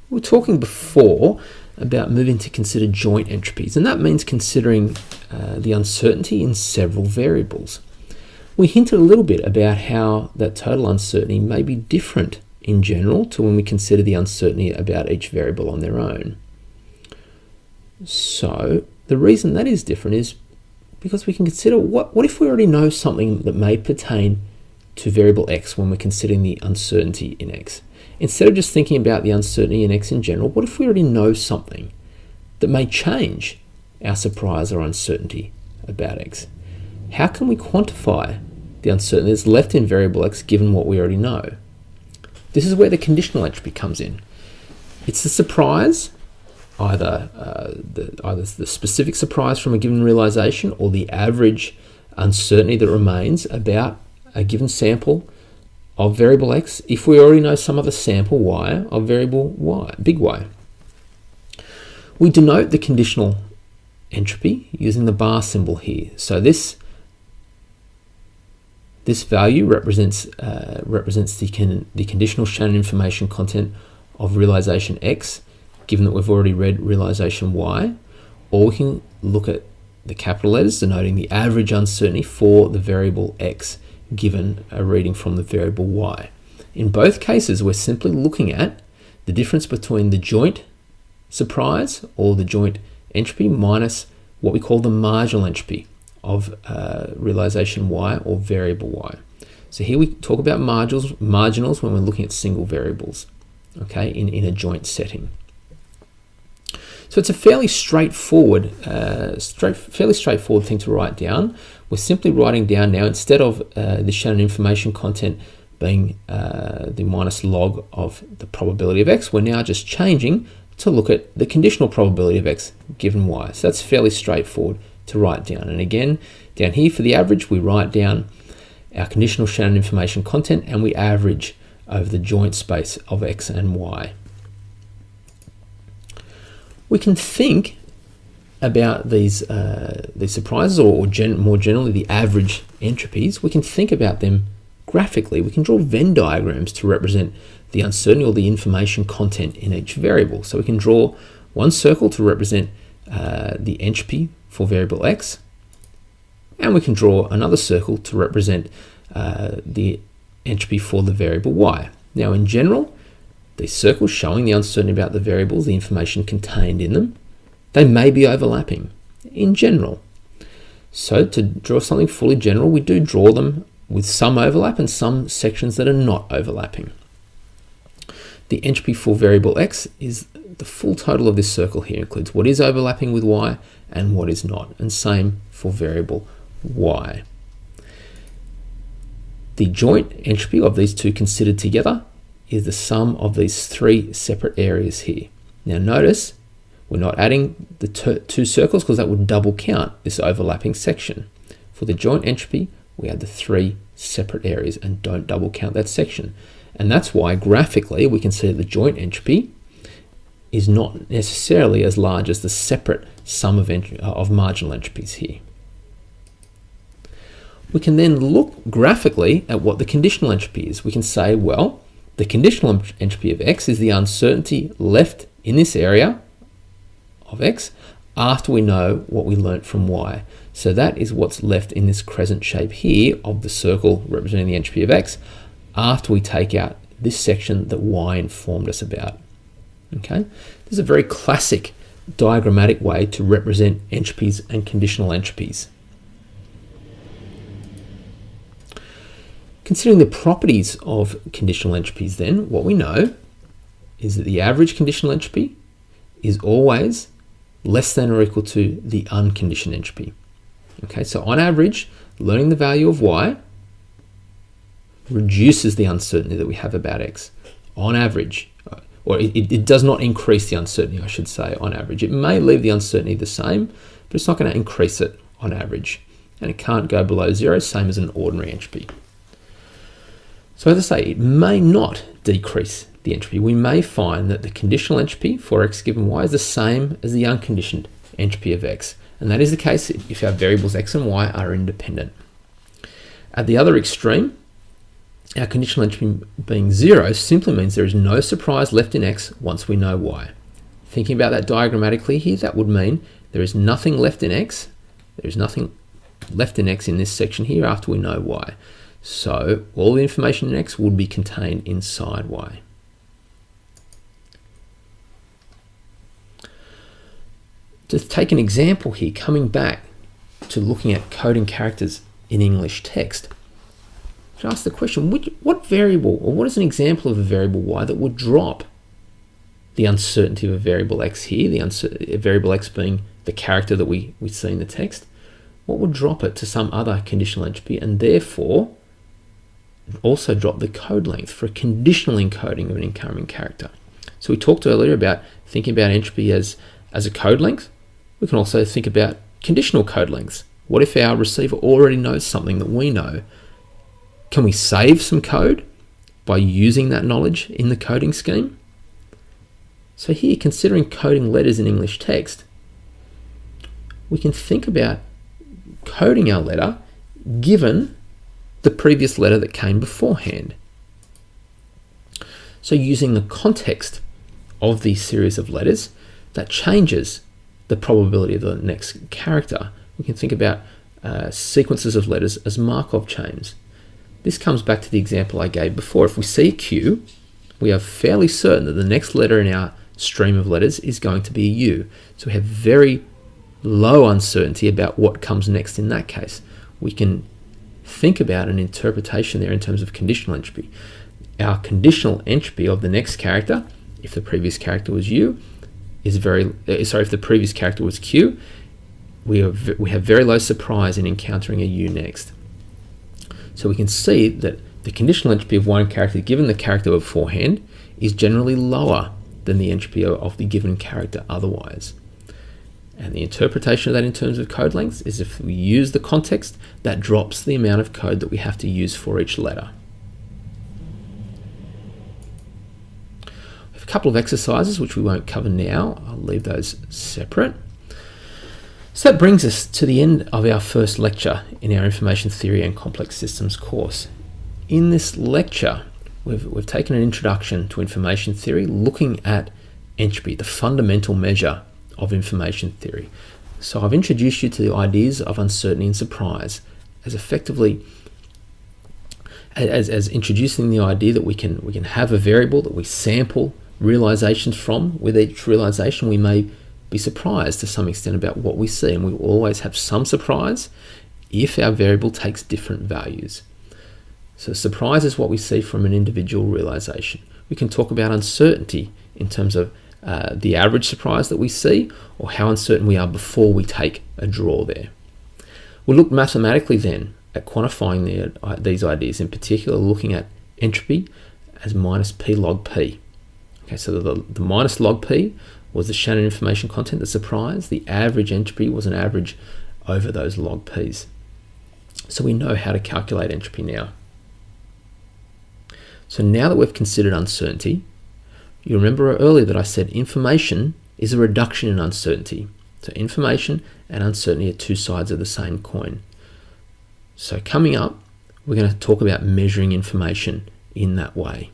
We were talking before about moving to consider joint entropies, and that means considering the uncertainty in several variables. We hinted a little bit about how that total uncertainty may be different in general to when we consider the uncertainty about each variable on their own. So the reason that is different is because we can consider what if we already know something that may pertain to variable x when we're considering the uncertainty in x. Instead of just thinking about the uncertainty in x in general, what if we already know something that may change our surprise or uncertainty about x? How can we quantify the uncertainty that's left in variable x given what we already know? This is where the conditional entropy comes in. It's the surprise, either the specific surprise from a given realization or the average uncertainty that remains about a given sample of variable x if we already know some other sample y of variable y, big Y. We denote the conditional entropy using the bar symbol here. So this value represents the conditional Shannon information content of realization x, given that we've already read realization y, or we can look at the capital letters denoting the average uncertainty for the variable x, given a reading from the variable y. In both cases, we're simply looking at the difference between the joint surprise or the joint entropy minus what we call the marginal entropy of realization y or variable y. So here we talk about marginals when we're looking at single variables, okay, in a joint setting. So it's a fairly straightforward thing to write down. We're simply writing down now, instead of the Shannon information content being the minus log of the probability of x, we're now just changing to look at the conditional probability of x given y. So that's fairly straightforward to write down. And again, down here for the average, we write down our conditional Shannon information content and we average over the joint space of x and y. We can think about these surprises, or more generally the average entropies. We can think about them graphically. We can draw Venn diagrams to represent the uncertainty or the information content in each variable. So we can draw one circle to represent the entropy for variable x, and we can draw another circle to represent the entropy for the variable y. Now in general, these circles showing the uncertainty about the variables, the information contained in them, they may be overlapping in general. So to draw something fully general, we do draw them with some overlap and some sections that are not overlapping. The entropy for variable x is the full total of this circle here, includes what is overlapping with y and what is not, and same for variable y. The joint entropy of these two considered together is the sum of these three separate areas here. Now notice we're not adding the two circles because that would double count this overlapping section. For the joint entropy, we add the three separate areas and don't double count that section. And that's why graphically we can see that the joint entropy is not necessarily as large as the separate sum of marginal entropies here. We can then look graphically at what the conditional entropy is. We can say, well, the conditional entropy of x is the uncertainty left in this area of x after we know what we learnt from y. So that is what's left in this crescent shape here of the circle representing the entropy of x after we take out this section that y informed us about. Okay, this is a very classic diagrammatic way to represent entropies and conditional entropies. Considering the properties of conditional entropies then, what we know is that the average conditional entropy is always less than or equal to the unconditioned entropy. Okay, so on average, learning the value of y reduces the uncertainty that we have about x. On average, or it does not increase the uncertainty, I should say, on average. It may leave the uncertainty the same, but it's not going to increase it on average. And it can't go below zero, same as an ordinary entropy. So as I say, it may not decrease the entropy. We may find that the conditional entropy for x given y is the same as the unconditioned entropy of x. And that is the case if our variables x and y are independent. At the other extreme, our conditional entropy being 0 simply means there is no surprise left in X once we know Y. Thinking about that diagrammatically here, that would mean there is nothing left in X. There is nothing left in X in this section here after we know Y. So all the information in X would be contained inside Y. To take an example here, coming back to looking at coding characters in English text, to ask the question, what variable, or what is an example of a variable Y that would drop the uncertainty of a variable X here, the variable X being the character that we see in the text, what would drop it to some other conditional entropy and therefore also drop the code length for a conditional encoding of an incoming character? So we talked earlier about thinking about entropy as a code length. We can also think about conditional code lengths. What if our receiver already knows something that we know? Can we save some code by using that knowledge in the coding scheme? So here, considering coding letters in English text, we can think about coding our letter given the previous letter that came beforehand. So using the context of these series of letters, that changes the probability of the next character. We can think about sequences of letters as Markov chains. This comes back to the example I gave before. If we see a Q, we are fairly certain that the next letter in our stream of letters is going to be a U. So we have very low uncertainty about what comes next in that case. We can think about an interpretation there in terms of conditional entropy. Our conditional entropy of the next character, if the previous character was U, is if the previous character was Q, we have very low surprise in encountering a U next. So we can see that the conditional entropy of one character given the character beforehand is generally lower than the entropy of the given character otherwise. And the interpretation of that in terms of code lengths is if we use the context, that drops the amount of code that we have to use for each letter. We have a couple of exercises which we won't cover now. I'll leave those separate. So that brings us to the end of our first lecture in our Information Theory and Complex Systems course. In this lecture, we've taken an introduction to information theory, looking at entropy, the fundamental measure of information theory. So I've introduced you to the ideas of uncertainty and surprise as effectively as introducing the idea that we can have a variable that we sample realizations from. With each realization, we may be surprised to some extent about what we see, and we will always have some surprise if our variable takes different values. So surprise is what we see from an individual realization. We can talk about uncertainty in terms of the average surprise that we see, or how uncertain we are before we take a draw there. We'll look mathematically then at quantifying these ideas, in particular looking at entropy as minus p log p. Okay, so the minus log p was the Shannon information content, the surprise. The average entropy was an average over those log p's. So we know how to calculate entropy now. So now that we've considered uncertainty, you remember earlier that I said information is a reduction in uncertainty. So information and uncertainty are two sides of the same coin. So coming up, we're going to talk about measuring information in that way.